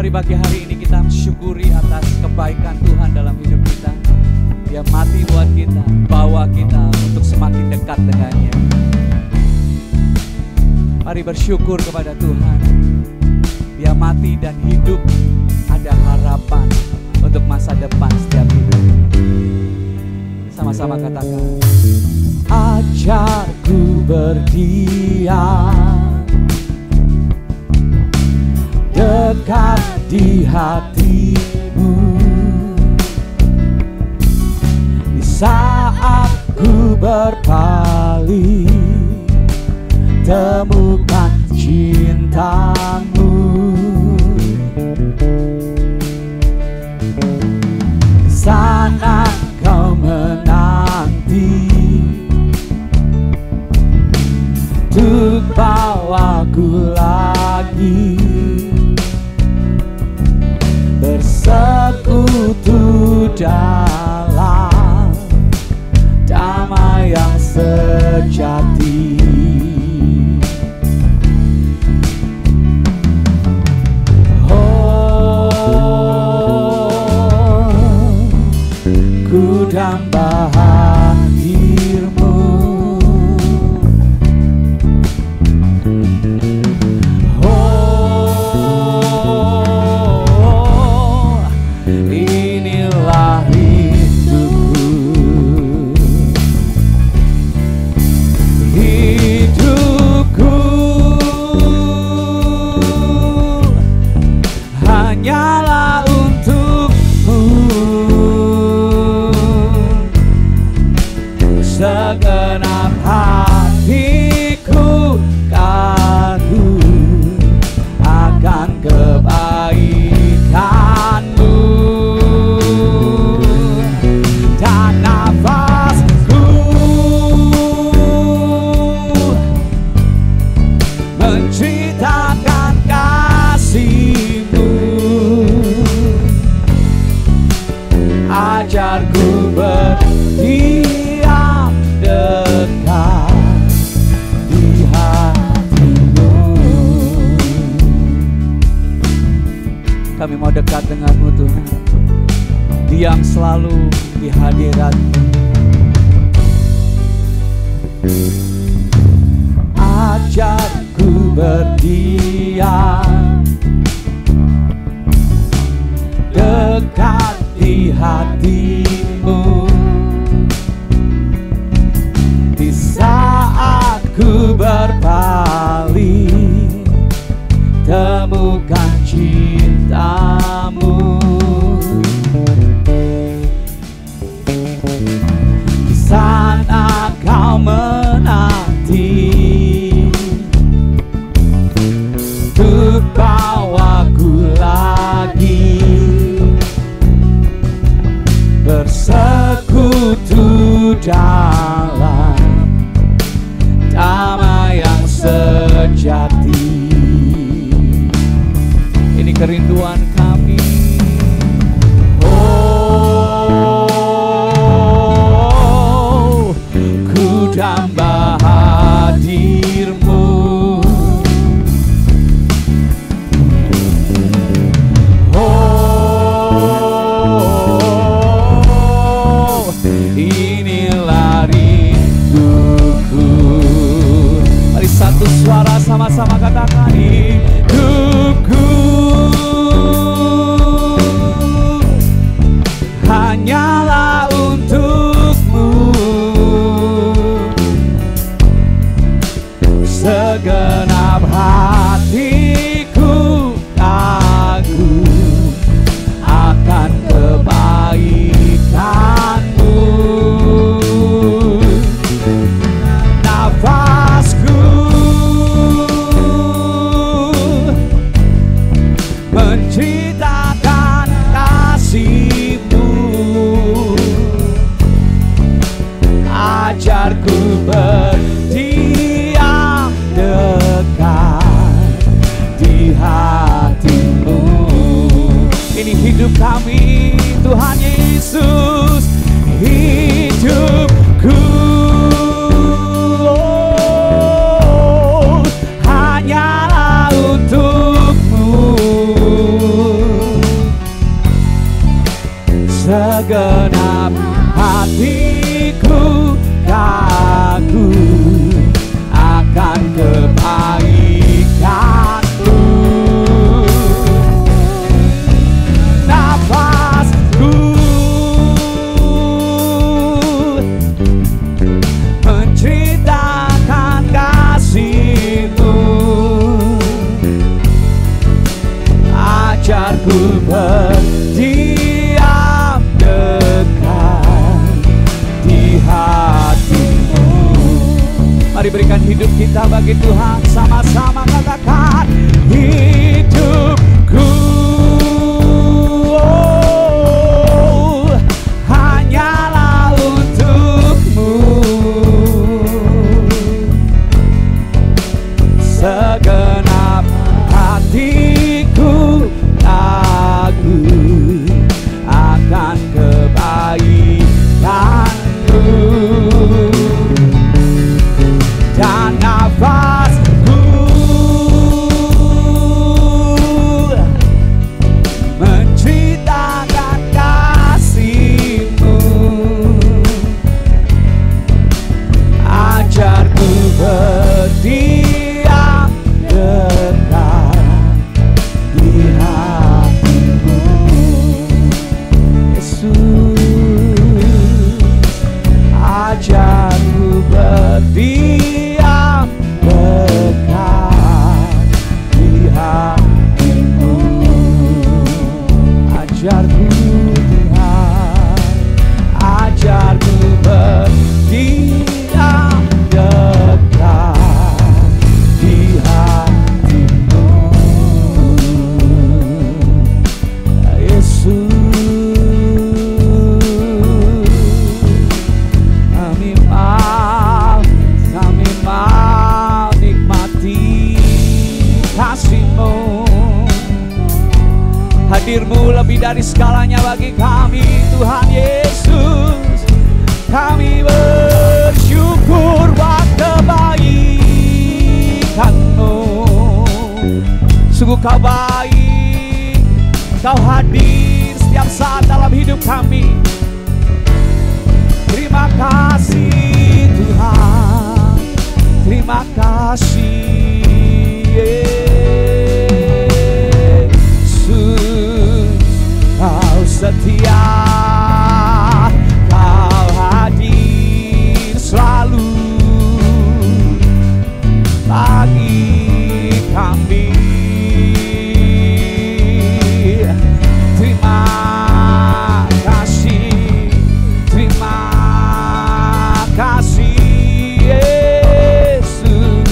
Mari pagi hari ini kita syukuri atas kebaikan Tuhan dalam hidup kita. Dia mati buat kita, bawa kita untuk semakin dekat dengannya. Mari bersyukur kepada Tuhan. Dia mati dan hidup, ada harapan untuk masa depan setiap hidup. Sama-sama katakan, ajarku berdiam dekat di hatimu, di saat ku berpaling temukan cintamu. Sana kau menanti untuk bawaku lagi bersekutu dalam damai yang sejati. Ku damba hadirmu, oh, inilah hidupku, hidupku hanyalah segenap hatiku kagum akan kebaikanmu, dan nafasku menceritakan kasihmu. Ajarku berdiam dekat di hatimu. Kami mau dekat denganmu Tuhan, diam selalu di hadirat-Mu. Ajarku berdiam dekat di hatimu, di saat ku berpaling temukan cintamu. Di sana kau menanti untuk bawaku lagi bersekutu dalam damai yang sejati. Ini kerinduan kami. Oh, ku damba hadirmu, inilah rinduku. Mari satu suara sama-sama katakan, hidupku hanyalah untukmu, segenap hatiku kagum akan kebaikanmu. Nafasku menceritakan kasihmu. Ajarku berdiam dekat di hatimu. Ini hidup kami Tuhan Yesus, hidupku hanyalah untukmu, segenap hatiku kagum akan kebaikan-Mu. Nafasku menceritakan kasih-Mu, ajarku berdiam dekat di hati-Mu. Mari berikan hidup kita bagi Tuhan, sama-sama katakan hidupku hanyalah untuk-Mu, segenap hatiku kagum akan kebaikan-Mu, dan nafasku menceritakan kasih-Mu, ajarku berdiam dekat di hati-Mu. Yesus, ajarku berdiam dekat di hati-Mu, ajarku Tuhan, ajarku berdiam dekat di hati-Mu. Yesus, kami mau nikmati kasih-Mu. Hadir-Mu lebih dari segalanya bagi kami, Tuhan Yesus. Kami bersyukur buat kebaikan-Mu. Sungguh Kau baik, Kau hadir setiap saat dalam hidup kami. Terima kasih Tuhan, terima kasih Yesus. Kau setia, Kau hadir selalu bagi kami. Terima kasih, terima kasih Yesus.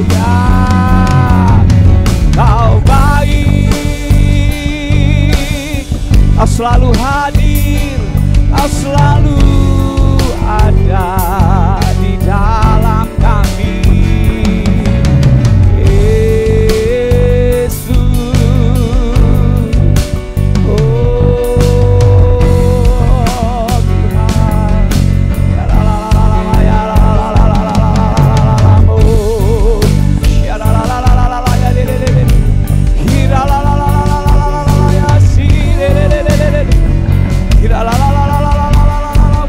Ya, Kau baik, Kau selalu hadir, Kau selalu ada di dalam kami. Yesus, oh Tuhan, ya la la la la ya la la la la la la ya la la la la la la ya de kira la la la la la la ya si de kira la la la la la la la la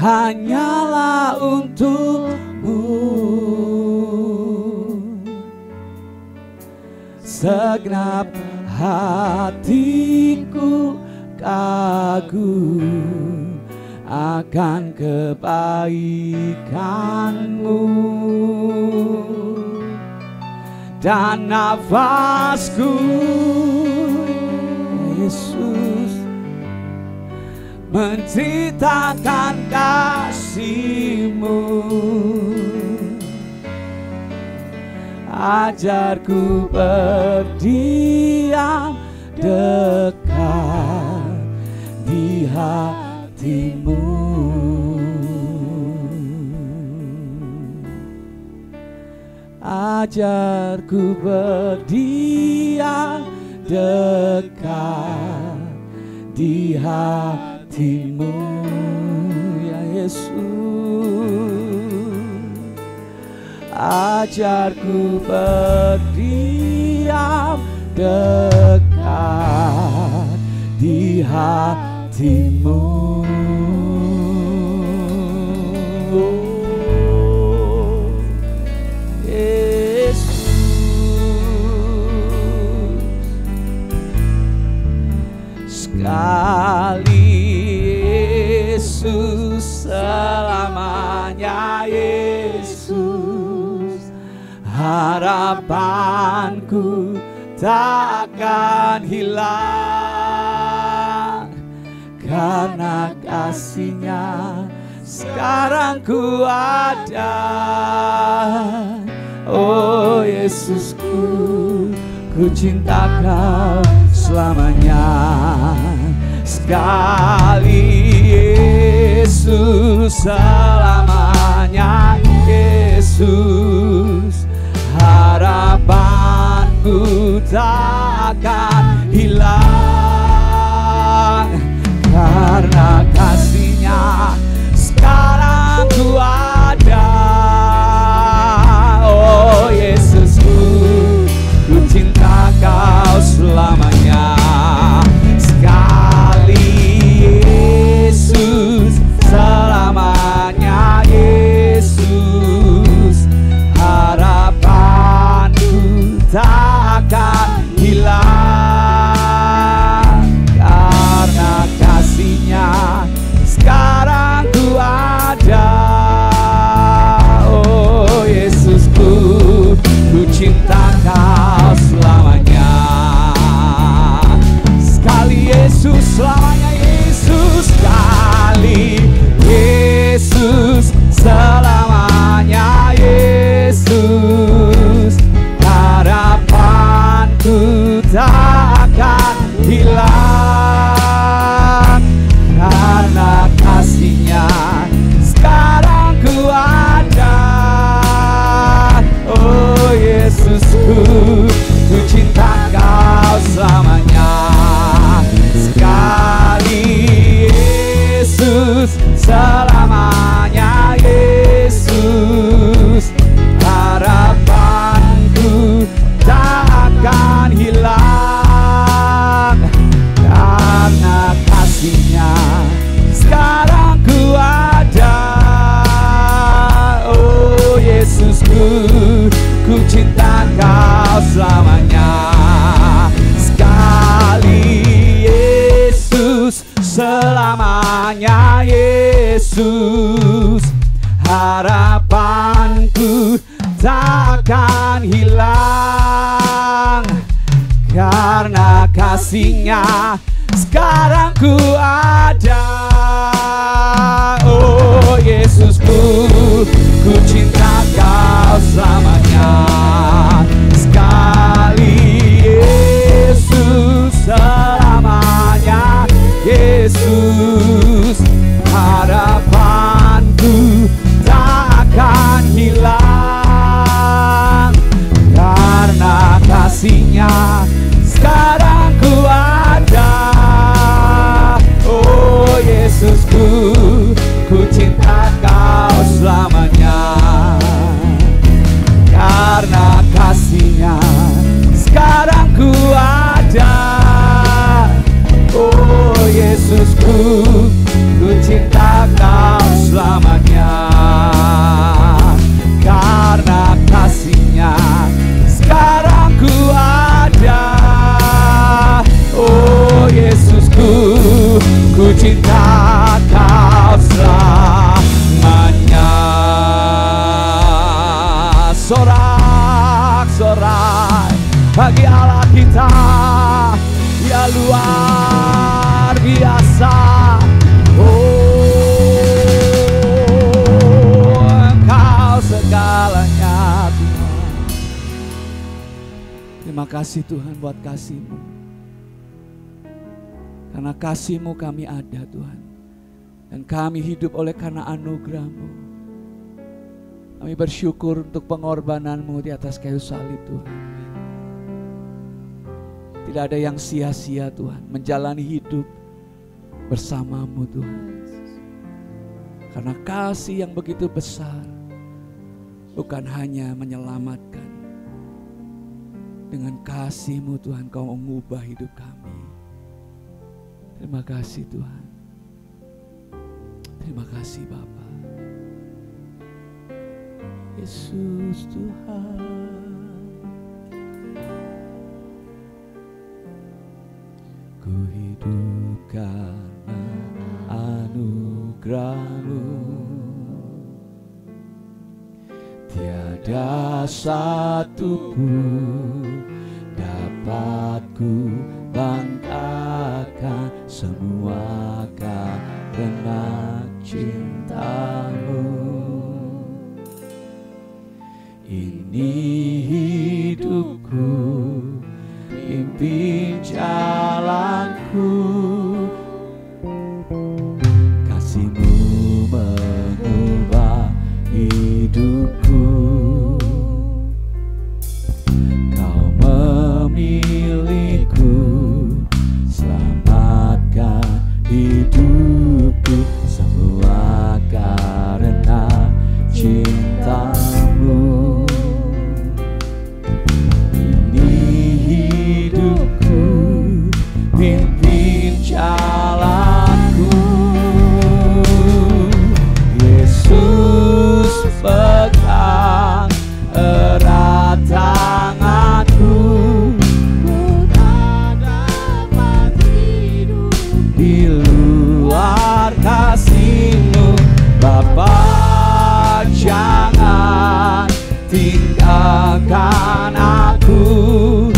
hanyalah untukmu. Segenap hatiku kagum akan kebaikanmu, dan nafasku Yesus menceritakan kasih-Mu. Ajarku berdiam dekat di hati-Mu. Ajarku berdiam dekat di hati-Mu, ya Yesus. Ajarku berdiam dekat di hati-Mu. Sekali Yesus, selamanya Yesus, harapanku takkan hilang, karena kasih-Nya sekarang ku ada. Oh Yesusku, ku cinta Kau selamanya. Sekali Yesus, selamanya Yesus, harapanku takkan hilang, karena kasih-Nya sekarang ku ada. Oh Yesusku, ku cinta Kau selamanya. Yesus, selamanya Yesus, harapanku takkan hilang, karena kasih-Nya sekarang ku ada. Oh Yesusku, ku cinta Kau selamanya. Sekali Yesus, selamanya Yesus, sekali Yesus, selamanya Yesus, harapanku takkan hilang, karena kasih-Nya sekarang ku ada. Oh Yesusku, ku cinta Kau selamanya. Sekali Yesus, selamanya Yesus, harapanku takkan hilang, karena kasih-Nya sekarang ku ada. Oh Yesusku, ku cinta Kau selamanya. Sekali Yesus, selamanya Yesus, harapanku takkan hilang, karena kasih-Nya sekarang ku ada. Oh Yesusku, ku cinta Kau selamanya. Sekali Yesus, selamanya Yesus, harapanku takkan hilang, karena kasih-Nya sekarang ku ada. Oh kita Kau selamanya. Sorak-sorai bagi Allah kita, ya luar biasa. Oh, Engkau segalanya Tuhan. Terima kasih Tuhan buat kasih-Mu. Karena kasih-Mu kami ada Tuhan. Dan kami hidup oleh karena anugerah-Mu. Kami bersyukur untuk pengorbanan-Mu di atas kayu salib Tuhan. Tidak ada yang sia-sia Tuhan, menjalani hidup bersama-Mu Tuhan. Karena kasih yang begitu besar bukan hanya menyelamatkan. Dengan kasih-Mu Tuhan Kau mengubah hidup kami. Terima kasih Tuhan. Terima kasih Bapa. Yesus Tuhan, ku hidup karena anugerah-Mu. Tiada satu pun dapat ku banggakan, semua karena cinta-Mu. Ini hidupku, pimpin jalanku. Kasih-Mu mengubah hidupku. Kau memilihku, selamatkan hidupku. Semua karena cinta-Mu. Pimpin jalanku, Yesus pegang erat tanganku. Ku tak dapat hidup di luar kasih-Mu. Bapa, jangan tinggalkan aku.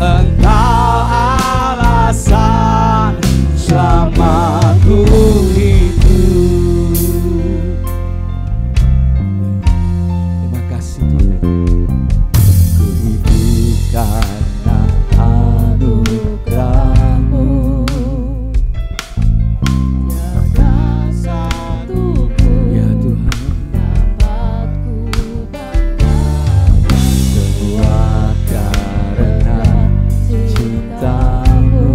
Engkau alasan selama ku hidup. Terima kasih Tuhan. Ku hidup karena anugerah-Mu. Tiada satu pun ya Tuhan dapat ku banggakan, semua karena cinta-Mu.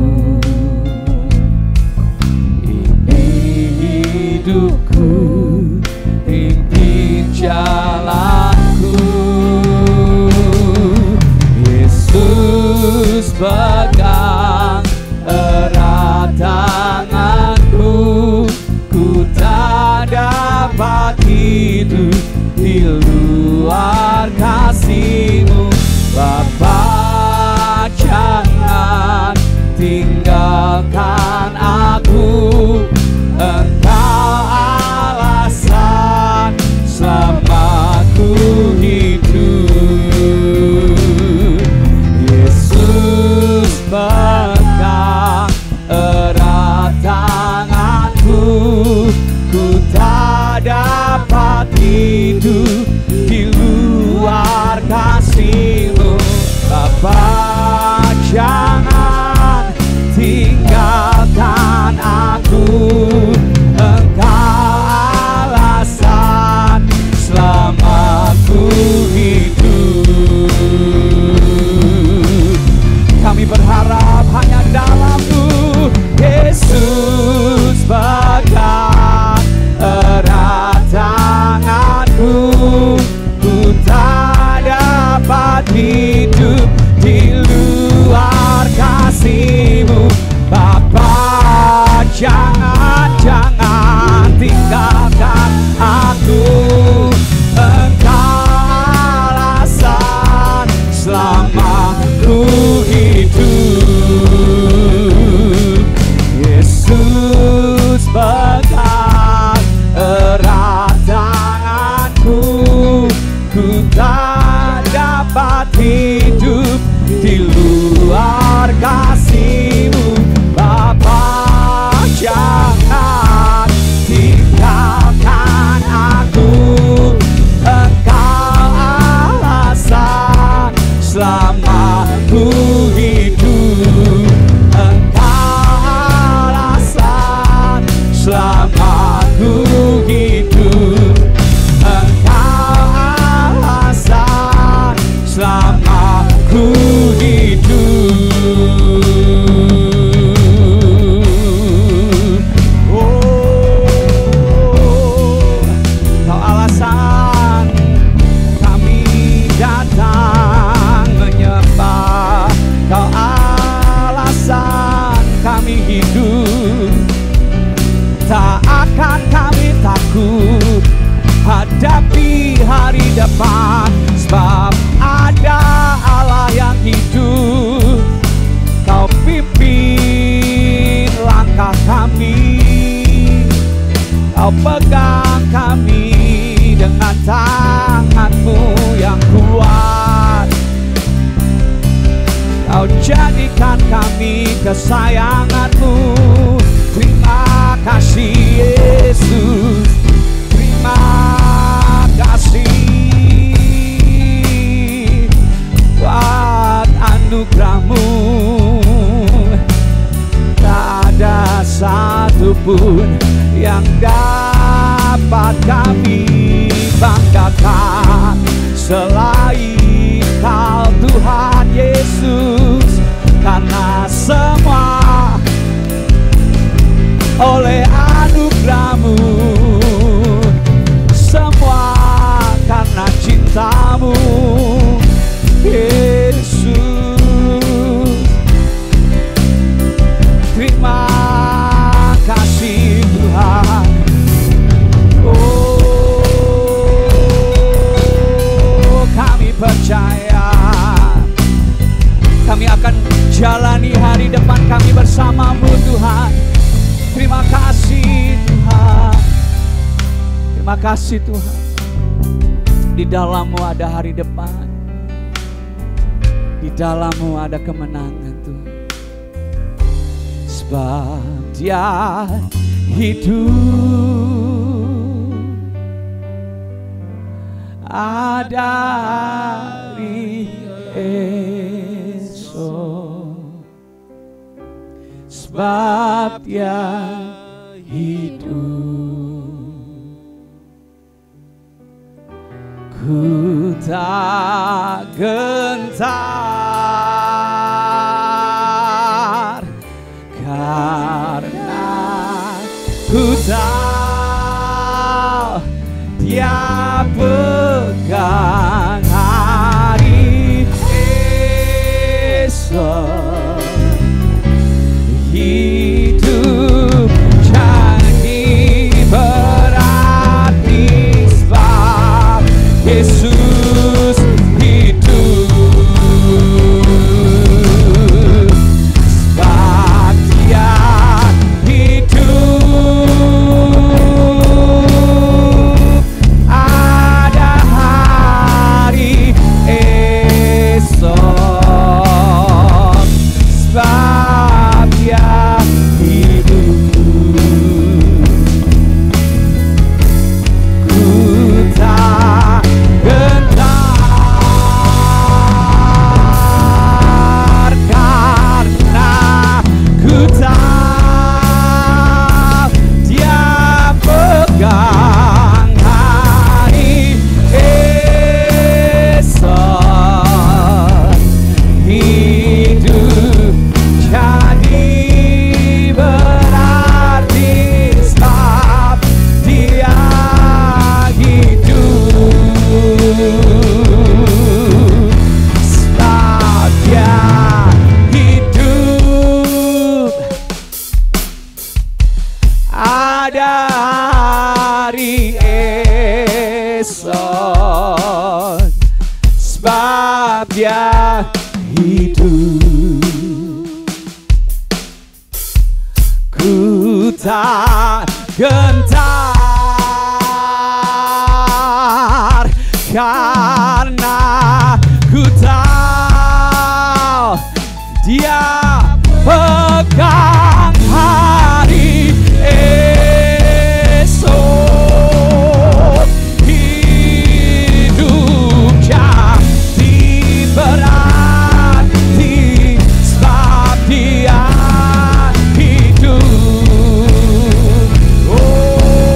Ini hidupku, pimpin jalanku. Yesus pegang erat tanganku. Ku tak dapat hidup di luar kasih-Mu. Bapa, jangan tinggalkan aku. Engkau alasan selama ku hidup. Yesus pegang erat tanganku. Ku tak dapat hidup ku hidup. Engkau alasan selama ku hidup. Kau alasan kami datang menyembah. Kau alasan kami hidup. Tak akan kami takut hadapi hari depan, sebab ada Allah yang hidup. Kau pimpin langkah kami, Kau pegang kami dengan tangan-Mu yang kuat. Kau jadikan kami kesayangan-Mu. Terima kasih Yesus, terima kasih buat anugerah-Mu. Tak ada satupun yang dapat kami banggakan selain Kau Tuhan Yesus, karena semua oleh anugerah-Mu, semua karena cinta-Mu Yesus. Terima kasih Tuhan. Oh, kami percaya kami akan jalani hari depan kami bersama-Mu Tuhan. Terima kasih Tuhan. Terima kasih Tuhan. Di dalam-Mu ada hari depan. Di dalam-Mu ada kemenangan Tuhan. Sebab Dia hidup. Ada hari esok. Sebab Dia hidup. Ku tak gentar, karena ku tahu Dia pegang hari esok. Hidup jadi berarti sebab Yesus hidup. Sebab Dia hidup. Ada hari esok. Sebab Dia hidup. Ku tak gentar, karena ku tahu Dia pegang hari esok. Hidup jadi berarti sebab Dia hidup. Sebab Dia hidup. Ada hari esok. Sebab Dia hidup. Ku tak gentar, karena ku tahu Dia pegang hari esok. Hidup jadi berarti sebab Dia hidup. Oh,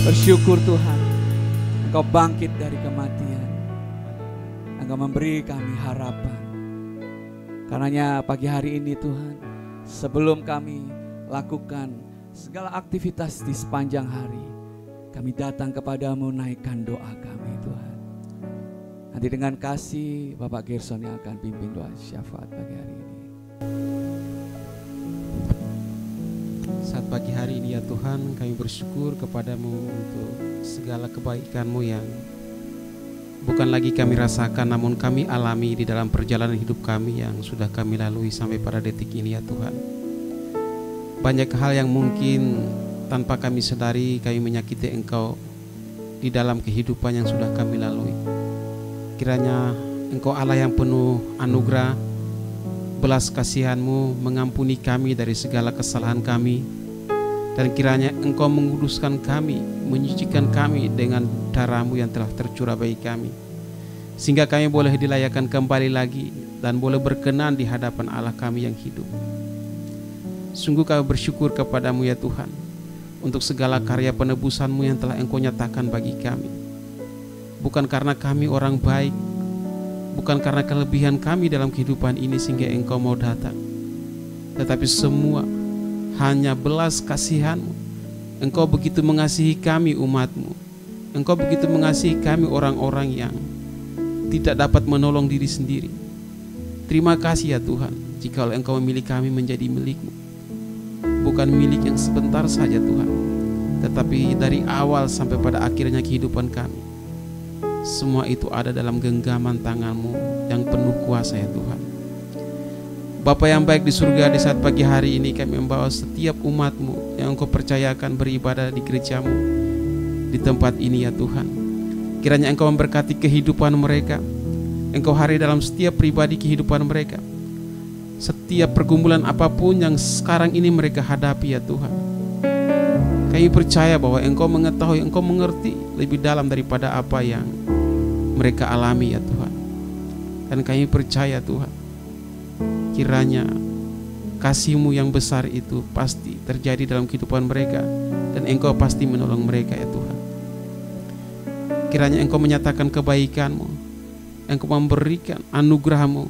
Bersyukur Tuhan, Engkau bangkit dari kematian. Engkau memberi kami harapan. Karenanya pagi hari ini Tuhan, sebelum kami lakukan segala aktivitas di sepanjang hari, kami datang kepadamu naikkan doa kami Tuhan. Nanti dengan kasih Bapak Gerson yang akan pimpin doa syafaat pagi hari ini. Saat pagi hari ini ya Tuhan, kami bersyukur kepadamu untuk segala kebaikan-Mu yang bukan lagi kami rasakan, namun kami alami di dalam perjalanan hidup kami yang sudah kami lalui sampai pada detik ini ya Tuhan. Banyak hal yang mungkin tanpa kami sadari kami menyakiti Engkau di dalam kehidupan yang sudah kami lalui. Kiranya Engkau Allah yang penuh anugerah, belas kasihan-Mu mengampuni kami dari segala kesalahan kami. Dan kiranya Engkau menguduskan kami, menyucikan kami dengan darah-Mu yang telah tercurah bagi kami, sehingga kami boleh dilayakkan kembali lagi dan boleh berkenan di hadapan Allah kami yang hidup. Sungguh kami bersyukur kepadamu ya Tuhan, untuk segala karya penebusan-Mu yang telah Engkau nyatakan bagi kami. Bukan karena kami orang baik, bukan karena kelebihan kami dalam kehidupan ini sehingga Engkau mau datang, tetapi semua hanya belas kasihan-Mu. Engkau begitu mengasihi kami umat-Mu. Engkau begitu mengasihi kami orang-orang yang tidak dapat menolong diri sendiri. Terima kasih ya Tuhan, jikalau Engkau memilih kami menjadi milik-Mu. Bukan milik yang sebentar saja Tuhan, tetapi dari awal sampai pada akhirnya kehidupan kami, semua itu ada dalam genggaman tangan-Mu yang penuh kuasa ya Tuhan. Bapa yang baik di surga, di saat pagi hari ini kami membawa setiap umat-Mu yang Engkau percayakan beribadah di gereja-Mu di tempat ini ya Tuhan. Kiranya Engkau memberkati kehidupan mereka. Engkau hari dalam setiap pribadi kehidupan mereka. Setiap pergumulan apapun yang sekarang ini mereka hadapi ya Tuhan, kami percaya bahwa Engkau mengetahui, Engkau mengerti lebih dalam daripada apa yang mereka alami ya Tuhan. Dan kami percaya Tuhan, kiranya kasih-Mu yang besar itu pasti terjadi dalam kehidupan mereka, dan Engkau pasti menolong mereka ya Tuhan. Kiranya Engkau menyatakan kebaikan-Mu, Engkau memberikan anugerah-Mu,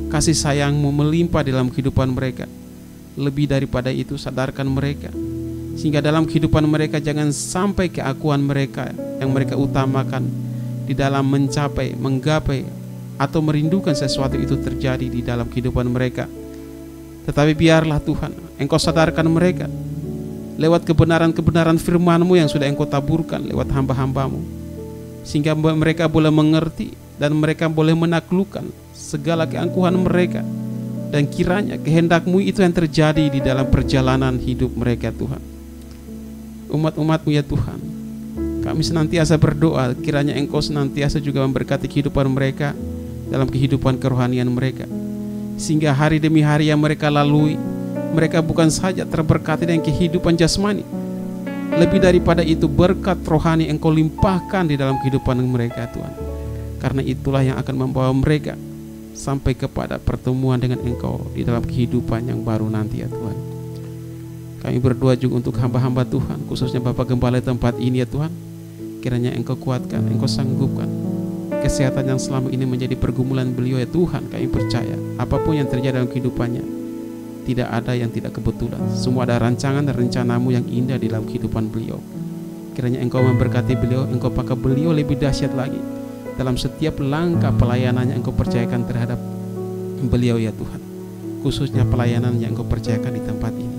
kasih sayang-Mu melimpah dalam kehidupan mereka. Lebih daripada itu, sadarkan mereka, sehingga dalam kehidupan mereka jangan sampai keakuan mereka yang mereka utamakan di dalam mencapai, menggapai atau merindukan sesuatu itu terjadi di dalam kehidupan mereka. Tetapi biarlah Tuhan, Engkau sadarkan mereka lewat kebenaran-kebenaran firman-Mu yang sudah Engkau taburkan lewat hamba-hamba-Mu, sehingga mereka boleh mengerti dan mereka boleh menaklukkan segala keangkuhan mereka. Dan kiranya kehendak-Mu itu yang terjadi di dalam perjalanan hidup mereka Tuhan. Umat-umat-Mu ya Tuhan, kami senantiasa berdoa kiranya Engkau senantiasa juga memberkati kehidupan mereka dalam kehidupan kerohanian mereka, sehingga hari demi hari yang mereka lalui, mereka bukan saja terberkati dengan kehidupan jasmani, lebih daripada itu berkat rohani Engkau limpahkan di dalam kehidupan mereka Tuhan. Karena itulah yang akan membawa mereka sampai kepada pertemuan dengan Engkau di dalam kehidupan yang baru nanti ya Tuhan. Kami berdoa juga untuk hamba-hamba Tuhan, khususnya Bapak Gembala tempat ini ya Tuhan. Kiranya Engkau kuatkan, Engkau sanggupkan kesehatan yang selama ini menjadi pergumulan beliau ya Tuhan. Kami percaya apapun yang terjadi dalam kehidupannya, tidak ada yang tidak kebetulan. Semua ada rancangan dan rencana-Mu yang indah di dalam kehidupan beliau. Kiranya Engkau memberkati beliau, Engkau pakai beliau lebih dahsyat lagi dalam setiap langkah pelayanan yang Engkau percayakan terhadap beliau ya Tuhan, khususnya pelayanan yang Engkau percayakan di tempat ini.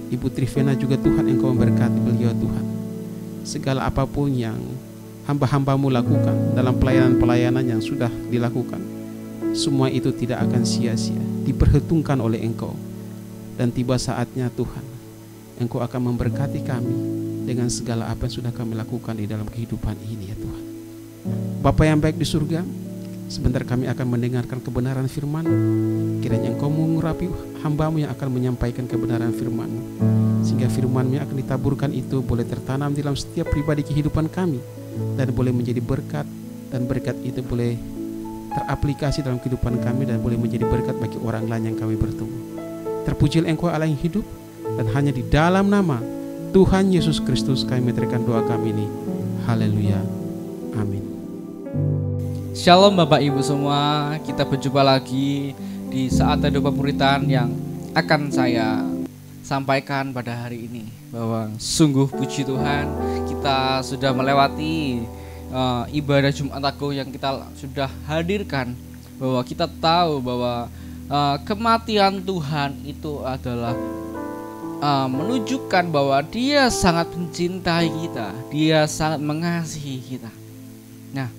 Ibu Trivena juga Tuhan, Engkau memberkati beliau Tuhan. Segala apapun yang hamba-hamba-Mu lakukan dalam pelayanan-pelayanan yang sudah dilakukan, semua itu tidak akan sia-sia, diperhitungkan oleh Engkau. Dan tiba saatnya Tuhan, Engkau akan memberkati kami dengan segala apa yang sudah kami lakukan di dalam kehidupan ini ya Tuhan. Bapa yang baik di surga, sebentar kami akan mendengarkan kebenaran firman-Mu. Kiranya Engkau mengurapi hamba-Mu yang akan menyampaikan kebenaran firman-Mu, sehingga firman-Mu yang akan ditaburkan itu boleh tertanam dalam setiap pribadi kehidupan kami, dan boleh menjadi berkat, dan berkat itu boleh teraplikasi dalam kehidupan kami dan boleh menjadi berkat bagi orang lain yang kami bertemu. Terpujilah Engkau Allah yang hidup, dan hanya di dalam nama Tuhan Yesus Kristus kami menyerahkan doa kami ini. Haleluya. Amin. Shalom Bapak Ibu semua, kita berjumpa lagi di saat teduh pemuritan yang akan saya sampaikan pada hari ini. Bahwa sungguh puji Tuhan, kita sudah melewati ibadah Jumat Agung yang kita sudah hadirkan. Bahwa kita tahu bahwa kematian Tuhan itu adalah menunjukkan bahwa Dia sangat mencintai kita, Dia sangat mengasihi kita. Nah,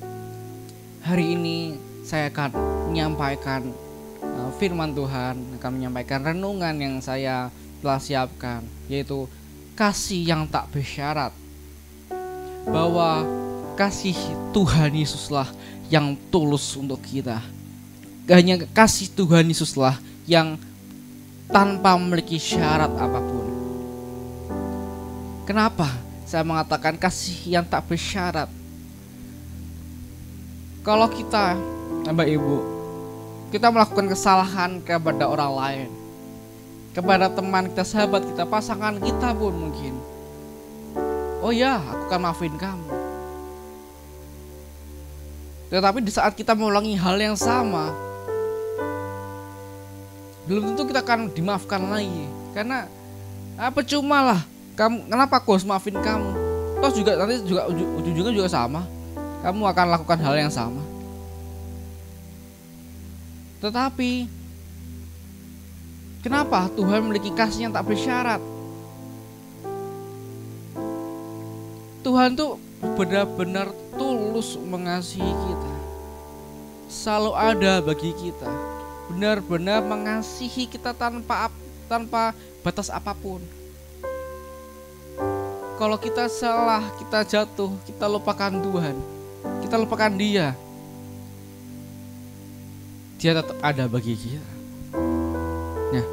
hari ini saya akan menyampaikan firman Tuhan, akan menyampaikan renungan yang saya telah siapkan, yaitu kasih yang tak bersyarat. Bahwa kasih Tuhan Yesuslah yang tulus untuk kita. Hanya kasih Tuhan Yesuslah yang tanpa memiliki syarat apapun. Kenapa saya mengatakan kasih yang tak bersyarat? Kalau kita, Bapak Ibu, kita melakukan kesalahan kepada orang lain, kepada teman kita, sahabat kita, pasangan kita pun mungkin, oh ya, aku akan maafin kamu. Tetapi di saat kita mengulangi hal yang sama, belum tentu kita akan dimaafkan lagi. Karena percuma lah, kenapa aku harus maafin kamu? Toh juga nanti juga ujung-ujungnya juga sama. Kamu akan lakukan hal yang sama. Tetapi kenapa Tuhan memiliki kasih yang tak bersyarat? Tuhan tuh benar-benar tulus mengasihi kita. Selalu ada bagi kita. Benar-benar mengasihi kita tanpa batas apapun. Kalau kita salah, kita jatuh, kita lupakan Tuhan, kita lupakan Dia, Dia tetap ada bagi kita. Nah,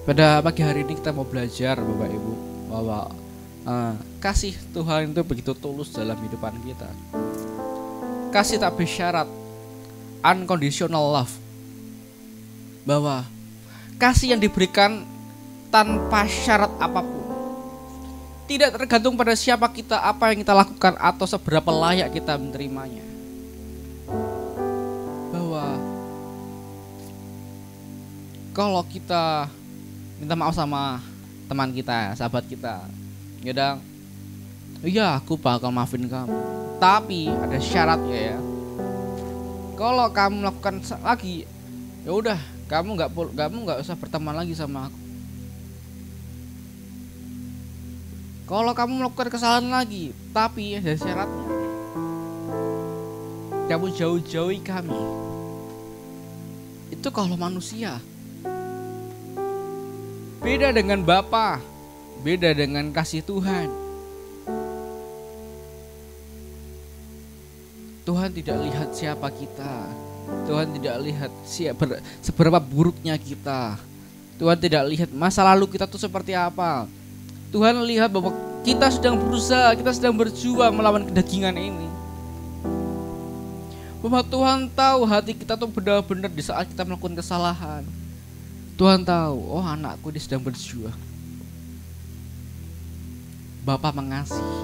pada pagi hari ini kita mau belajar Bapak Ibu bahwa kasih Tuhan itu begitu tulus dalam kehidupan kita. Kasih tak bersyarat, unconditional love. Bahwa kasih yang diberikan tanpa syarat apapun, tidak tergantung pada siapa kita, apa yang kita lakukan, atau seberapa layak kita menerimanya. Bahwa kalau kita minta maaf sama teman kita, sahabat kita, kadang, iya aku bakal maafin kamu, tapi ada syaratnya ya. Kalau kamu melakukan lagi, ya udah, kamu nggak usah berteman lagi sama aku. Kalau kamu melakukan kesalahan lagi, tapi ada syaratnya, kamu jauh-jauhi kami. Itu kalau manusia. Beda dengan Bapa, beda dengan kasih Tuhan. Tuhan tidak lihat siapa kita. Tuhan tidak lihat seberapa buruknya kita. Tuhan tidak lihat masa lalu kita tuh seperti apa. Tuhan lihat bahwa kita sedang berusaha, kita sedang berjuang melawan kedagingan ini. Bahwa Tuhan tahu hati kita tuh benar-benar di saat kita melakukan kesalahan. Tuhan tahu, oh anakku dia sedang berjuang. Bapa mengasihi.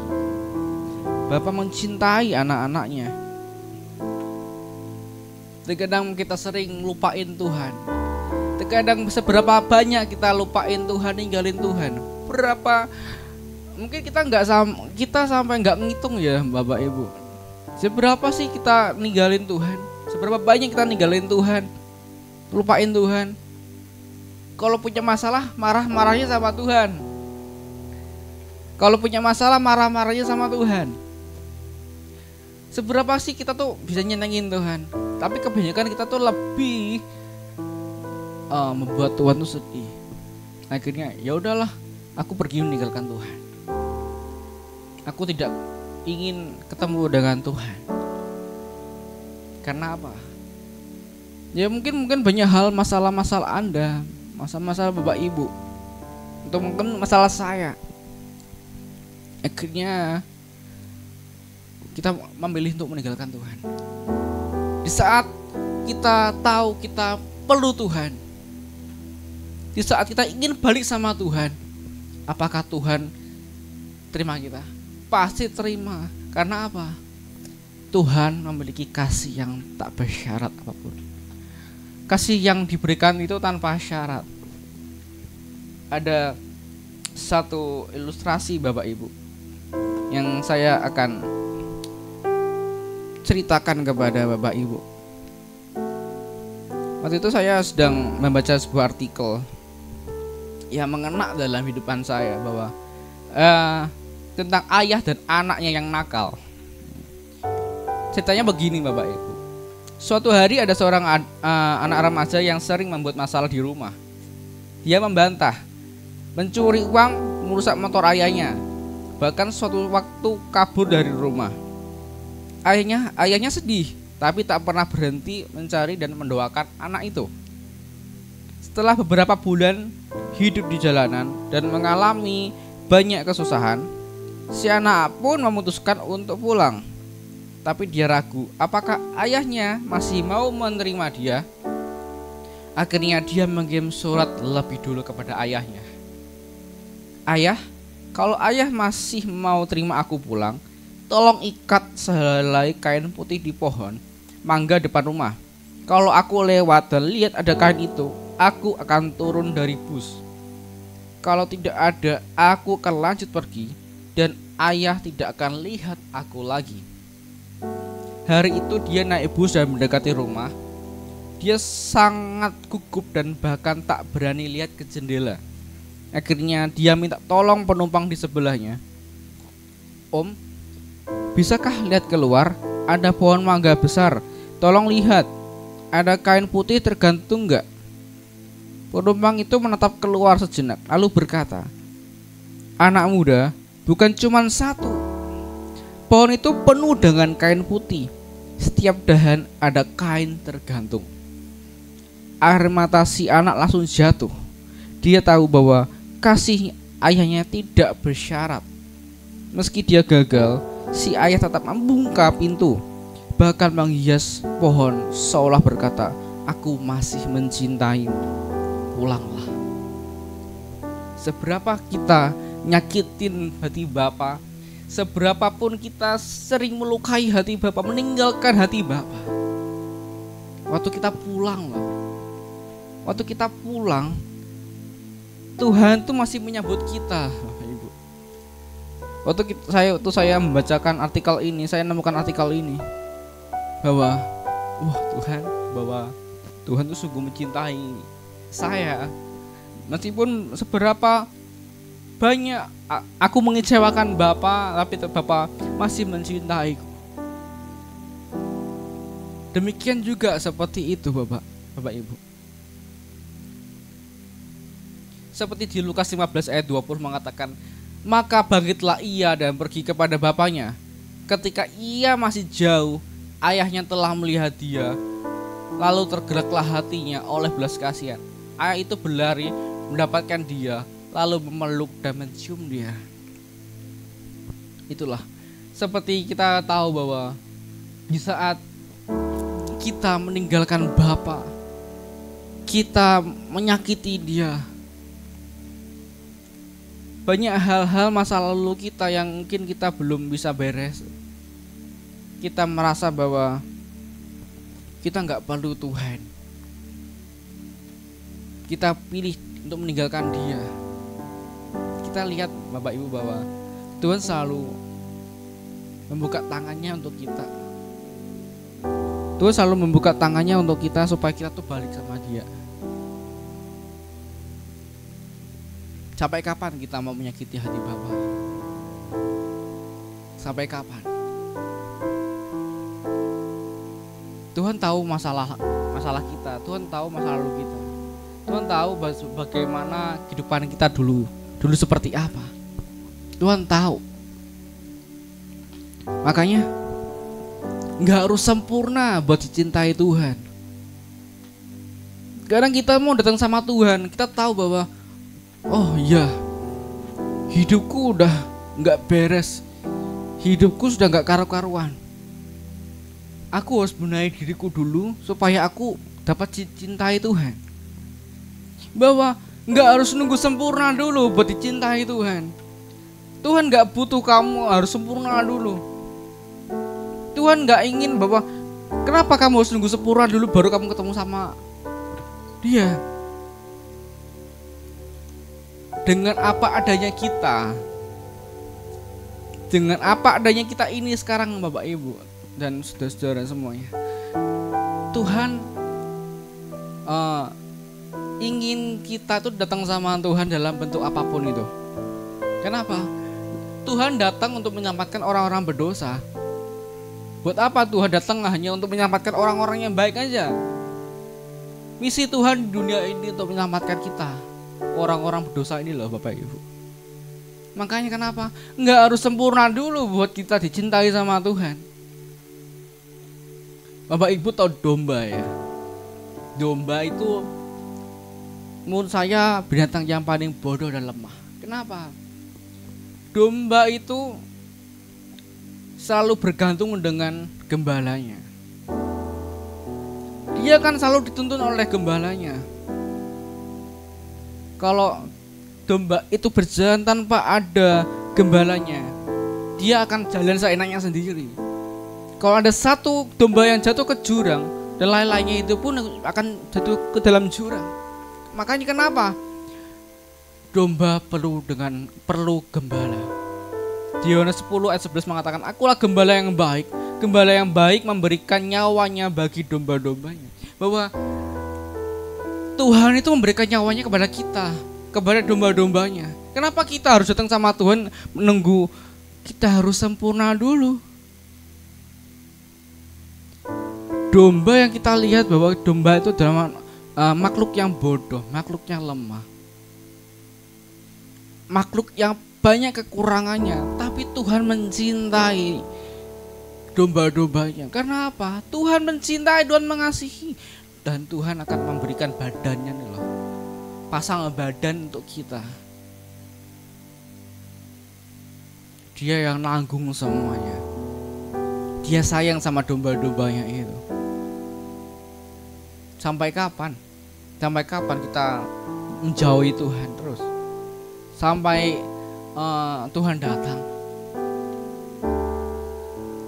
Bapa mencintai anak-anaknya. Terkadang kita sering lupain Tuhan. Terkadang seberapa banyak kita lupain Tuhan, ninggalin Tuhan. Berapa mungkin kita sampai nggak ngitung ya Bapak Ibu. Seberapa sih kita ninggalin Tuhan? Seberapa banyak kita ninggalin Tuhan, lupain Tuhan. Kalau punya masalah marah-marahnya sama Tuhan. Kalau punya masalah marah-marahnya sama Tuhan. Seberapa sih kita tuh bisa nyenengin Tuhan? Tapi kebanyakan kita tuh lebih membuat Tuhan tuh sedih. Akhirnya ya udahlah, aku pergi meninggalkan Tuhan. Aku tidak ingin ketemu dengan Tuhan. Karena apa? Ya mungkin banyak hal, masalah-masalah Anda, masalah-masalah Bapak Ibu, atau mungkin masalah saya. Akhirnya kita memilih untuk meninggalkan Tuhan. Di saat kita tahu kita perlu Tuhan, di saat kita ingin balik sama Tuhan, Apakah Tuhan terima kita? Pasti terima. Karena apa? Tuhan memiliki kasih yang tak bersyarat apapun. Kasih yang diberikan itu tanpa syarat. Ada satu ilustrasi Bapak Ibu yang saya akan ceritakan kepada Bapak Ibu. Waktu itu saya sedang membaca sebuah artikel yang mengena dalam hidupan saya bahwa tentang ayah dan anaknya yang nakal. Ceritanya begini Bapak Ibu. Suatu hari ada seorang anak remaja yang sering membuat masalah di rumah. Dia membantah, mencuri uang, merusak motor ayahnya. Bahkan suatu waktu kabur dari rumah. Ayahnya sedih, tapi tak pernah berhenti mencari dan mendoakan anak itu. Setelah beberapa bulan hidup di jalanan dan mengalami banyak kesusahan, si anak pun memutuskan untuk pulang. Tapi dia ragu apakah ayahnya masih mau menerima dia. Akhirnya dia mengirim surat lebih dulu kepada ayahnya. Ayah, kalau ayah masih mau terima aku pulang, tolong ikat sehelai kain putih di pohon mangga depan rumah. Kalau aku lewat dan lihat ada kain itu, aku akan turun dari bus. Kalau tidak ada, aku akan lanjut pergi dan ayah tidak akan lihat aku lagi. Hari itu dia naik bus dan mendekati rumah. Dia sangat gugup dan bahkan tak berani lihat ke jendela. Akhirnya dia minta tolong penumpang di sebelahnya. Om, bisakah lihat keluar? Ada pohon mangga besar. Tolong lihat, ada kain putih tergantung enggak? Penumpang itu menatap keluar sejenak lalu berkata, anak muda, bukan cuma satu. Pohon itu penuh dengan kain putih. Setiap dahan ada kain tergantung. Air mata si anak langsung jatuh. Dia tahu bahwa kasih ayahnya tidak bersyarat. Meski dia gagal, si ayah tetap membuka pintu, bahkan menghias pohon seolah berkata, aku masih mencintaimu, pulanglah. Seberapa kita nyakitin hati Bapa, seberapapun kita sering melukai hati Bapa, meninggalkan hati Bapa, waktu kita pulang loh, waktu kita pulang, Tuhan tuh masih menyambut kita, Ibu. Waktu saya membacakan artikel ini, saya menemukan artikel ini bahwa Tuhan tuh sungguh mencintai saya, meskipun seberapa banyak aku mengecewakan Bapa, tapi Bapa masih mencintaiku. Demikian juga seperti itu Bapak Ibu. Seperti di Lukas 15 ayat 20 mengatakan, maka bangkitlah ia dan pergi kepada bapaknya. Ketika ia masih jauh, ayahnya telah melihat dia, lalu tergeraklah hatinya oleh belas kasihan. Ayah itu berlari mendapatkan dia, lalu memeluk dan mencium dia. Itulah, seperti kita tahu bahwa di saat kita meninggalkan Bapa, kita menyakiti dia, banyak hal-hal masa lalu kita yang mungkin kita belum bisa beres. Kita merasa bahwa kita gak perlu Tuhan. Kita pilih untuk meninggalkan dia. Kita lihat Bapak Ibu bahwa Tuhan selalu membuka tangannya untuk kita. Tuhan selalu membuka tangannya untuk kita supaya kita tuh balik sama dia. Sampai kapan kita mau menyakiti hati Bapa? Sampai kapan? Tuhan tahu masalah kita. Tuhan tahu masa lalu kita. Tuhan tahu bagaimana kehidupan kita dulu seperti apa. Tuhan tahu. Makanya nggak harus sempurna buat dicintai Tuhan. Kadang kita mau datang sama Tuhan, kita tahu bahwa oh iya, hidupku udah gak beres, hidupku sudah gak karu-karuan. Aku harus benahi diriku dulu supaya aku dapat dicintai Tuhan. Bahwa nggak harus nunggu sempurna dulu buat dicintai Tuhan. Tuhan nggak butuh kamu harus sempurna dulu. Tuhan nggak ingin bahwa kenapa kamu harus nunggu sempurna dulu baru kamu ketemu sama Dia. Dengan apa adanya kita, dengan apa adanya kita ini sekarang Bapak Ibu dan saudara-saudara semuanya, Tuhan ingin kita tuh datang sama Tuhan dalam bentuk apapun itu. Kenapa? Tuhan datang untuk menyelamatkan orang-orang berdosa. Buat apa Tuhan datang hanya untuk menyelamatkan orang-orang yang baik aja? Misi Tuhan di dunia ini untuk menyelamatkan kita, orang-orang berdosa ini loh Bapak Ibu. Makanya kenapa? Nggak harus sempurna dulu buat kita dicintai sama Tuhan. Bapak Ibu tahu domba ya? Domba itu menurut saya binatang yang paling bodoh dan lemah. Kenapa? Domba itu selalu bergantung dengan gembalanya. Dia kan selalu dituntun oleh gembalanya. Kalau domba itu berjalan tanpa ada gembalanya, dia akan jalan seenaknya sendiri. Kalau ada satu domba yang jatuh ke jurang, dan lain-lainnya itu pun akan jatuh ke dalam jurang. Makanya kenapa domba perlu gembala. Di Yohanes 10 ayat 11 mengatakan, akulah gembala yang baik. Gembala yang baik memberikan nyawanya bagi domba-dombanya. Bahwa Tuhan itu memberikan nyawanya kepada kita, kepada domba-dombanya. Kenapa kita harus datang sama Tuhan menunggu kita harus sempurna dulu? Domba yang kita lihat bahwa domba itu adalah makhluk yang bodoh, makhluk yang lemah, makhluk yang banyak kekurangannya, tapi Tuhan mencintai domba-dombanya. Karena apa? Tuhan mencintai, Tuhan mengasihi, dan Tuhan akan memberikan badannya nih loh, pasang badan untuk kita. Dia yang nanggung semuanya. Dia sayang sama domba-dombanya itu. Sampai kapan? Sampai kapan kita menjauhi Tuhan terus? Sampai Tuhan datang.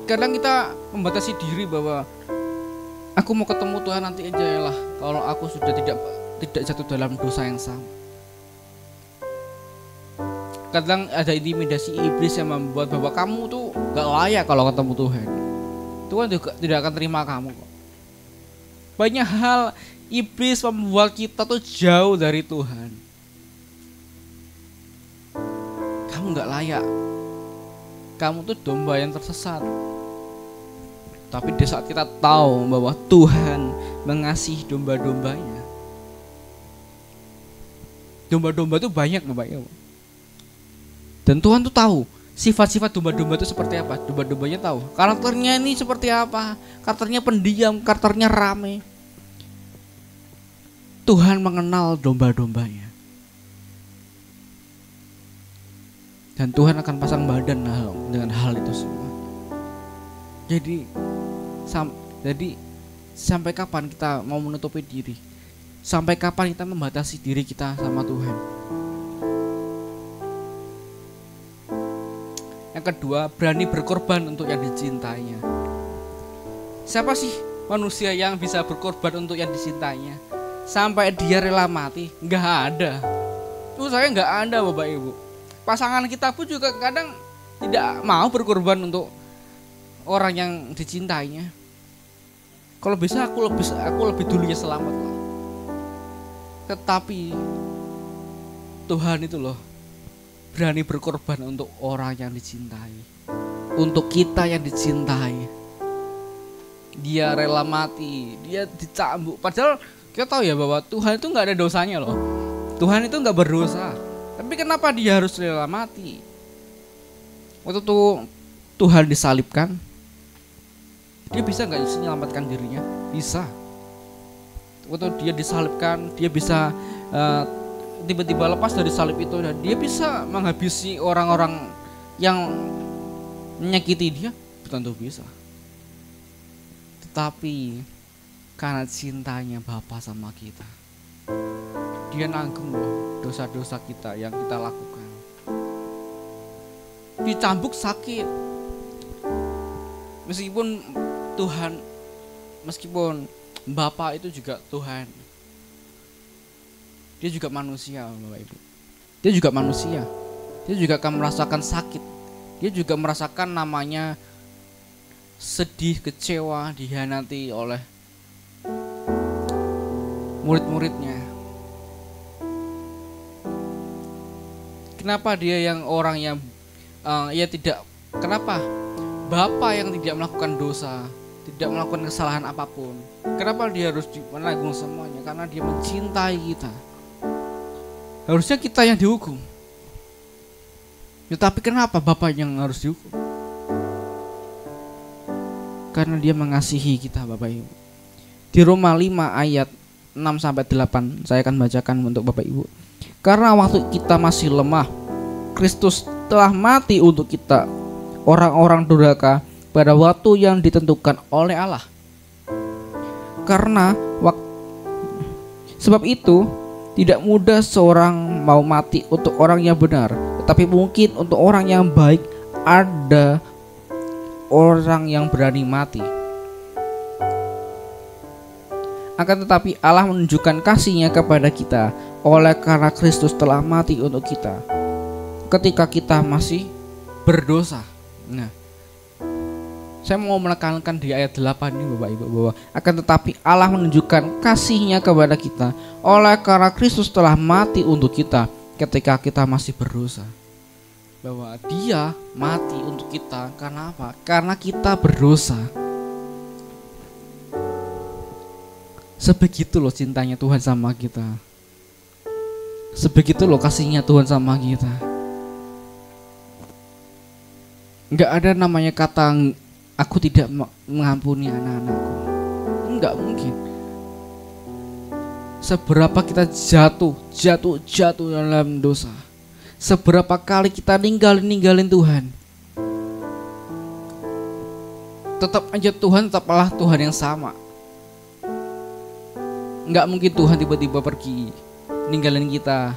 Kadang kita membatasi diri bahwa aku mau ketemu Tuhan nanti aja ya lah, kalau aku sudah tidak jatuh dalam dosa yang sama. Kadang ada intimidasi iblis yang membuat bahwa kamu tuh gak layak kalau ketemu Tuhan. Tuhan juga tidak akan terima kamu kok. Banyak hal iblis membuat kita tuh jauh dari Tuhan. Kamu gak layak. Kamu tuh domba yang tersesat. Tapi di saat kita tahu bahwa Tuhan mengasihi domba-dombanya. Domba-domba itu banyak Bapak Ibu. Dan Tuhan tuh tahu sifat-sifat domba-domba itu seperti apa. Domba-dombanya tahu karakternya ini seperti apa. Karakternya pendiam, karakternya rame. Tuhan mengenal domba-dombanya. Dan Tuhan akan pasang badan dengan hal itu semua. Jadi sampai kapan kita mau menutupi diri? Sampai kapan kita membatasi diri kita sama Tuhan? Yang kedua, berani berkorban untuk yang dicintainya. Siapa sih manusia yang bisa berkorban untuk yang dicintainya sampai dia rela mati? Nggak ada. Itu saya nggak ada Bapak Ibu. Pasangan kita pun juga kadang tidak mau berkorban untuk orang yang dicintainya. Kalau bisa aku lebih dulunya selamat lah. Tetapi Tuhan itu loh berani berkorban untuk orang yang dicintai, untuk kita yang dicintai. Dia rela mati, dia dicambuk. Padahal kita tahu ya bahwa Tuhan itu nggak ada dosanya loh. Tuhan itu nggak berdosa. Tapi kenapa dia harus rela mati? Waktu itu Tuhan disalibkan, dia bisa nggak menyelamatkan dirinya? Bisa. Waktu dia disalibkan, dia bisa tiba-tiba lepas dari salib itu dan dia bisa menghabisi orang-orang yang menyakiti dia, tentu bisa. Tetapi karena cintanya Bapa sama kita, Dia nanggung loh dosa-dosa kita yang kita lakukan. Dicambuk sakit. Meskipun Bapa itu juga Tuhan. Dia juga manusia, Bapak Ibu. Dia juga manusia. Dia juga akan merasakan sakit. Dia juga merasakan namanya sedih, kecewa, dikhianati oleh murid-muridnya. Kenapa dia yang orang yang kenapa Bapa yang tidak melakukan dosa, tidak melakukan kesalahan apapun, kenapa dia harus menanggung semuanya? Karena dia mencintai kita. Harusnya kita yang dihukum. Tetapi kenapa Bapa yang harus dihukum? Karena dia mengasihi kita, Bapak Ibu. Di Roma 5 ayat 6-8 saya akan bacakan untuk Bapak Ibu. Karena waktu kita masih lemah, Kristus telah mati untuk kita, orang-orang durhaka, pada waktu yang ditentukan oleh Allah. Sebab itu tidak mudah seorang mau mati untuk orang yang benar, tetapi mungkin untuk orang yang baik ada orang yang berani mati. Akan tetapi Allah menunjukkan kasih-Nya kepada kita oleh karena Kristus telah mati untuk kita ketika kita masih berdosa. Nah, saya mau menekankan di ayat 8 ini Bapak Ibu, bahwa akan tetapi Allah menunjukkan kasih-Nya kepada kita oleh karena Kristus telah mati untuk kita ketika kita masih berdosa. Bahwa Dia mati untuk kita karena apa? Karena kita berdosa. Sebegitu loh cintanya Tuhan sama kita. Sebegitu loh kasihnya Tuhan sama kita. Enggak ada namanya kata aku tidak mengampuni anak-anakku. Enggak mungkin. Seberapa kita jatuh dalam dosa, seberapa kali kita ninggalin Tuhan, tetap aja Tuhan tetaplah Tuhan yang sama. Enggak mungkin Tuhan tiba-tiba pergi ninggalin kita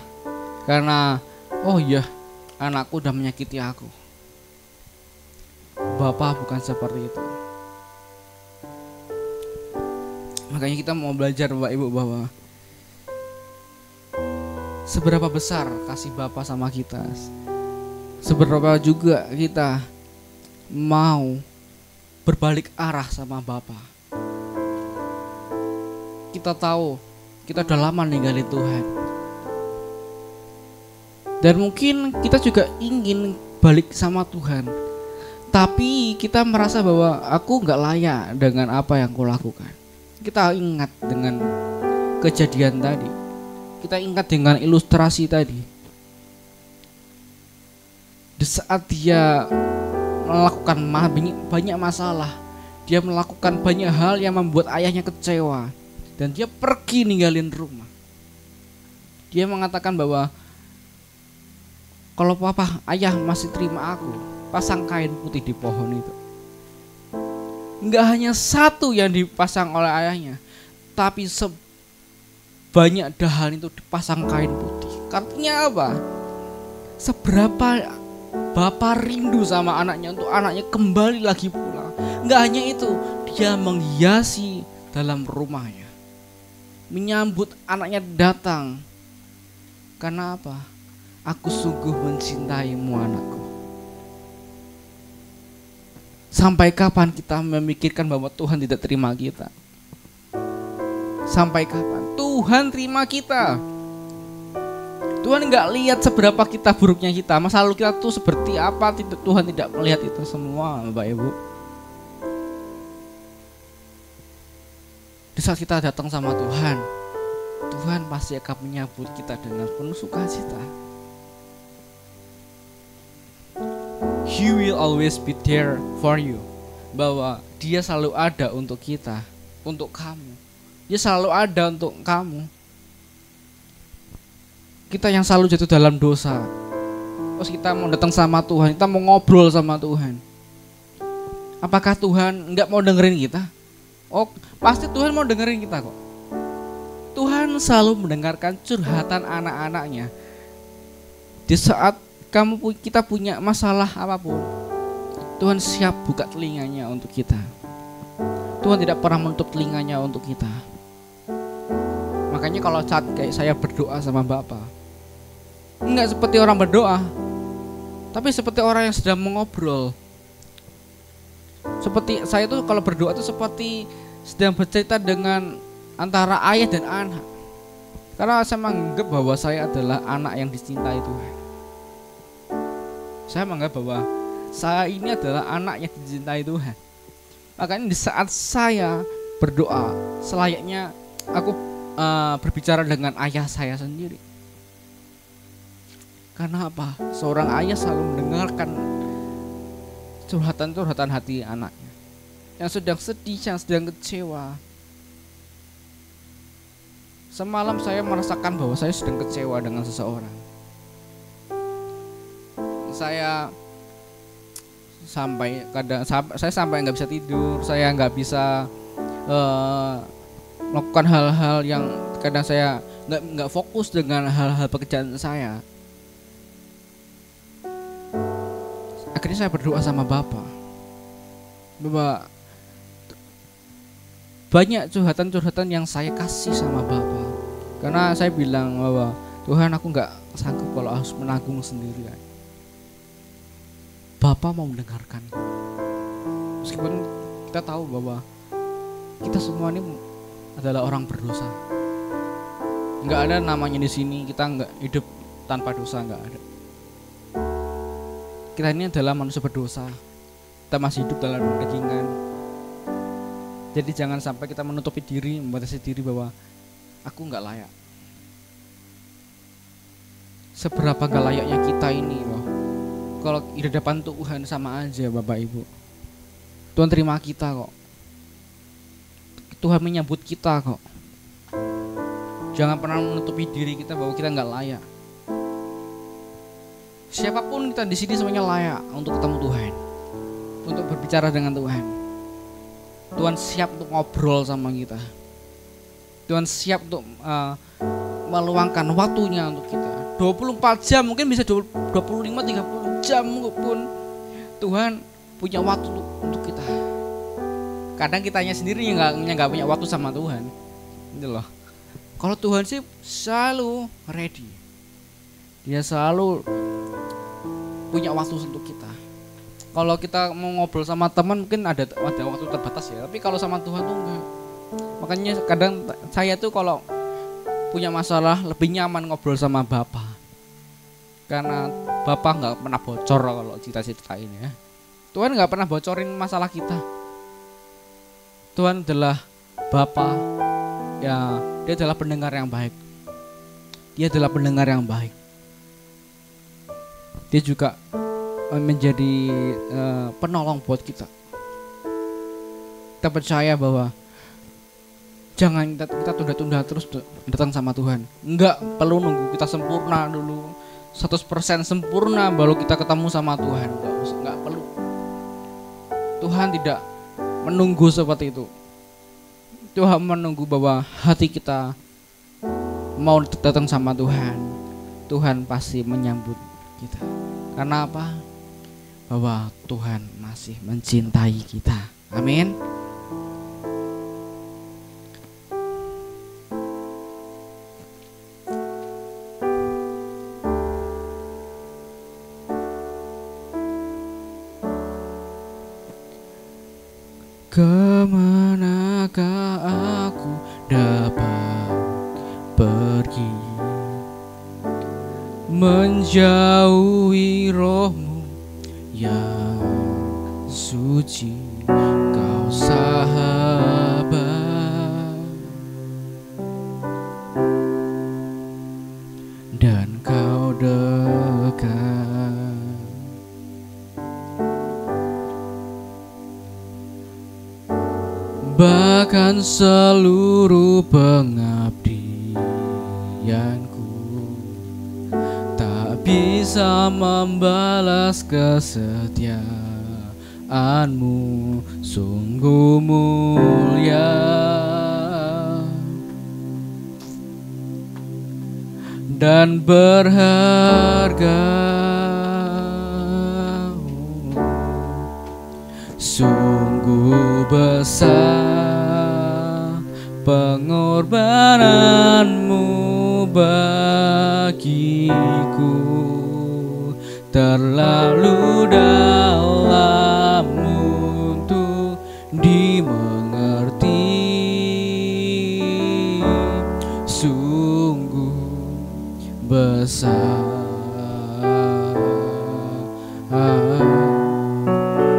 karena oh iya anakku udah menyakiti aku. Bapa bukan seperti itu. Makanya kita mau belajar Bapak Ibu bahwa seberapa besar kasih Bapa sama kita, seberapa juga kita mau berbalik arah sama Bapa. Kita tahu kita udah lama ninggalin Tuhan, dan mungkin kita juga ingin balik sama Tuhan, tapi kita merasa bahwa aku gak layak dengan apa yang kulakukan. Kita ingat dengan kejadian tadi, kita ingat dengan ilustrasi tadi. Di saat dia melakukan banyak masalah, dia melakukan banyak hal yang membuat ayahnya kecewa, dan dia pergi ninggalin rumah. Dia mengatakan bahwa kalau ayah masih terima aku, pasang kain putih di pohon itu. Enggak hanya satu yang dipasang oleh ayahnya, tapi sebanyak dahan itu dipasang kain putih. Artinya apa? Seberapa Bapa rindu sama anaknya untuk anaknya kembali lagi pulang. Enggak hanya itu, dia menghiasi dalam rumahnya, menyambut anaknya datang. Karena apa? Aku sungguh mencintaimu anakku. Sampai kapan kita memikirkan bahwa Tuhan tidak terima kita? Sampai kapan? Tuhan terima kita. Tuhan gak lihat seberapa kita buruknya kita, masa lalu kita tuh seperti apa, Tuhan tidak melihat itu semua Bapak Ibu. Di saat kita datang sama Tuhan, Tuhan pasti akan menyambut kita dengan penuh sukacita. He will always be there for you. Bahwa Dia selalu ada untuk kita, untuk kamu. Dia selalu ada untuk kamu. Kita yang selalu jatuh dalam dosa, terus kita mau datang sama Tuhan, kita mau ngobrol sama Tuhan. Apakah Tuhan enggak mau dengerin kita? Oh, pasti Tuhan mau dengerin kita kok. Tuhan selalu mendengarkan curhatan anak-anaknya. Di saat kita punya masalah apapun, Tuhan siap buka telinganya untuk kita. Tuhan tidak pernah menutup telinganya untuk kita. Makanya kalau saat kayak saya berdoa sama Bapa, enggak seperti orang berdoa, tapi seperti orang yang sedang mengobrol. Seperti saya tuh kalau berdoa tuh seperti sedang bercerita dengan antara ayah dan anak. Karena saya menganggap bahwa saya adalah anak yang dicintai Tuhan. Saya menganggap bahwa saya ini adalah anak yang dicintai Tuhan. Makanya di saat saya berdoa, selayaknya aku berbicara dengan ayah saya sendiri. Karena apa? Seorang ayah selalu mendengarkan curhatan-curhatan hati anaknya yang sedang sedih, yang sedang kecewa. Semalam saya merasakan bahwa saya sedang kecewa dengan seseorang. Saya sampai nggak bisa tidur, saya nggak bisa melakukan hal-hal yang kadang saya nggak fokus dengan hal-hal pekerjaan saya. Akhirnya saya berdoa sama Bapak, bahwa banyak curhatan-curhatan yang saya kasih sama Bapak. Karena saya bilang bahwa Tuhan, aku nggak sanggup kalau harus menanggung sendirian. Bapak mau mendengarkan. Meskipun kita tahu bahwa kita semua ini adalah orang berdosa. Nggak ada namanya di sini kita nggak hidup tanpa dosa, nggak ada. Kita ini adalah manusia berdosa. Kita masih hidup dalam kedagingan. Jadi jangan sampai kita menutupi diri, membatasi diri bahwa aku nggak layak. Seberapa nggak layaknya kita ini loh. Kalau di hadapan Tuhan sama aja Bapak Ibu. Tuhan terima kita kok. Tuhan menyambut kita kok. Jangan pernah menutupi diri kita bahwa kita nggak layak. Siapapun kita di sini semuanya layak untuk ketemu Tuhan, untuk berbicara dengan Tuhan. Tuhan siap untuk ngobrol sama kita. Tuhan siap untuk meluangkan waktunya untuk kita. 24 jam, mungkin bisa 25-30 jam pun Tuhan punya waktu untuk kita. Kadang kitanya sendiri nggak punya waktu sama Tuhan. Gitu loh. Kalau Tuhan sih selalu ready. Dia selalu punya waktu untuk kita. Kalau kita mau ngobrol sama teman mungkin ada waktu terbatas ya. Tapi kalau sama Tuhan tuh enggak. Makanya kadang saya tuh kalau punya masalah lebih nyaman ngobrol sama Bapak. Karena Bapak nggak pernah bocor kalau cerita-ceritain ya. Tuhan nggak pernah bocorin masalah kita. Tuhan adalah Bapa, ya dia adalah pendengar yang baik. Dia adalah pendengar yang baik. Dia juga menjadi penolong buat kita. Kita percaya bahwa jangan kita tunda-tunda terus datang sama Tuhan. Enggak perlu nunggu kita sempurna dulu, 100% sempurna baru kita ketemu sama Tuhan. Enggak perlu. Tuhan tidak menunggu seperti itu. Tuhan menunggu bahwa hati kita mau datang sama Tuhan. Tuhan pasti menyambut kita. Karena apa? Bahwa Tuhan masih mencintai kita. Amin. Kemanakah aku dapat pergi, menjauhi roh-Mu yang suci, Kau sahabat dan Kau dekat. Bahkan seluruh pengabdianku tak bisa membalas kesetiaan-Mu, sungguh mulia. dan berharga. Sungguh besar pengorbananmu bagiku, terlalu dalam untuk dimengerti. Sungguh besar,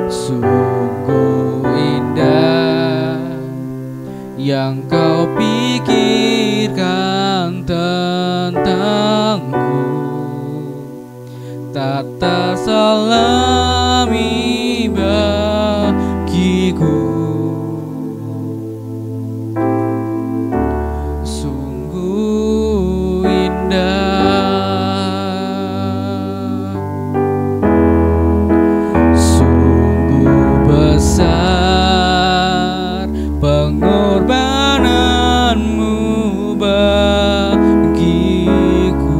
sungguh indah yang kau pikirkan tentangku, tak terselami bagiku. Sungguh indah, sungguh besar pengorbananmu bagiku,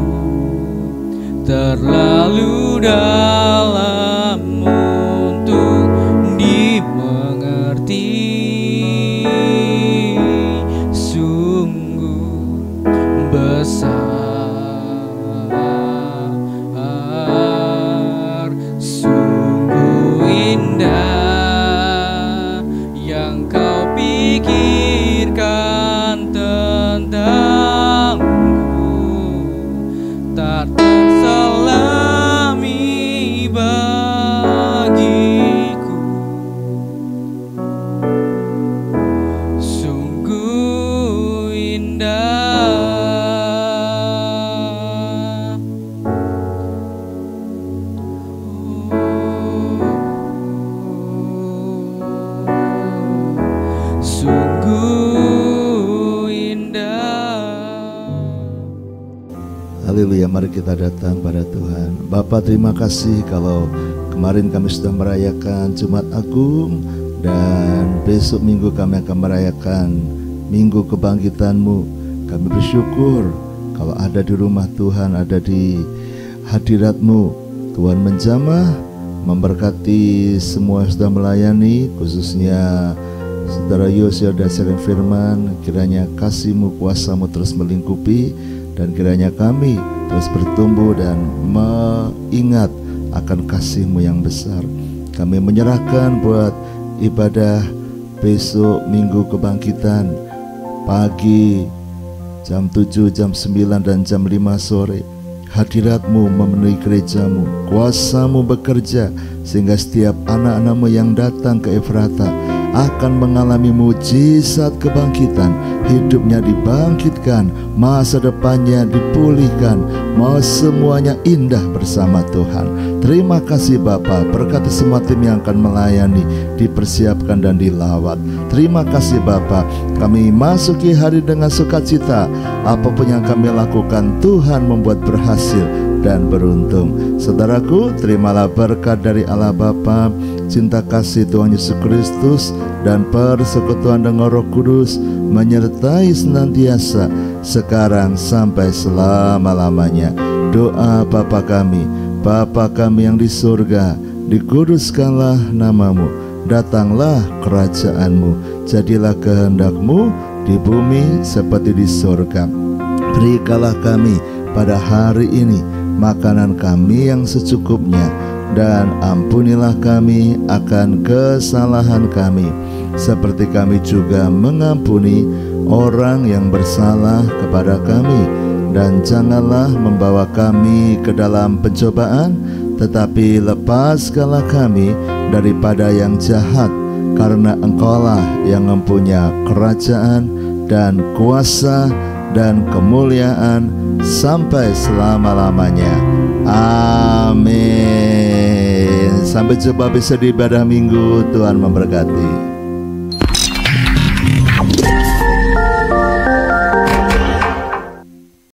terlalu dalam untuk dimengerti. Sungguh besar, sungguh indah yang kau pikirkan tentangku, tak terselami bagiku. Sungguh indah. Sungguh indah. Haleluya, mari kita datang pada Tuhan. Bapa, terima kasih kalau kemarin kami sudah merayakan Jumat Agung, dan besok minggu kami akan merayakan Minggu Kebangkitan-Mu. Kami bersyukur kalau ada di rumah Tuhan, ada di hadirat-Mu. Tuhan menjamah, memberkati semua yang sudah melayani, khususnya Saudara Yosua dan sharing firman. Kiranya kasih-Mu, kuasa-Mu terus melingkupi, dan kiranya kami terus bertumbuh dan mengingat akan kasih-Mu yang besar. Kami menyerahkan buat ibadah besok Minggu Kebangkitan, pagi jam 7, jam 9, dan jam 5 sore. Hadirat-Mu memenuhi gereja-Mu, kuasa-Mu bekerja, sehingga setiap anak-anak-Mu yang datang ke Efrata akan mengalami mujizat kebangkitan. Hidupnya dibangkitkan, masa depannya dipulihkan, mau semuanya indah bersama Tuhan. Terima kasih Bapa, berkati semua tim yang akan melayani, dipersiapkan dan dilawat. Terima kasih Bapa, kami masuki hari dengan sukacita. Apapun yang kami lakukan, Tuhan membuat berhasil dan beruntung. Saudaraku, terimalah berkat dari Allah Bapa, cinta kasih Tuhan Yesus Kristus, dan persekutuan dengan Roh Kudus menyertai senantiasa sekarang sampai selama-lamanya. Doa Bapa kami yang di surga, dikuduskanlah nama-Mu, datanglah kerajaan-Mu, jadilah kehendak-Mu di bumi seperti di surga. Berikanlah kami pada hari ini makanan kami yang secukupnya, dan ampunilah kami akan kesalahan kami, seperti kami juga mengampuni orang yang bersalah kepada kami. Dan janganlah membawa kami ke dalam pencobaan, tetapi lepaskanlah kami daripada yang jahat, karena Engkaulah yang mempunyai kerajaan dan kuasa dan kemuliaan sampai selama-lamanya. Amin. Sampai jumpa besok di ibadah minggu. Tuhan memberkati.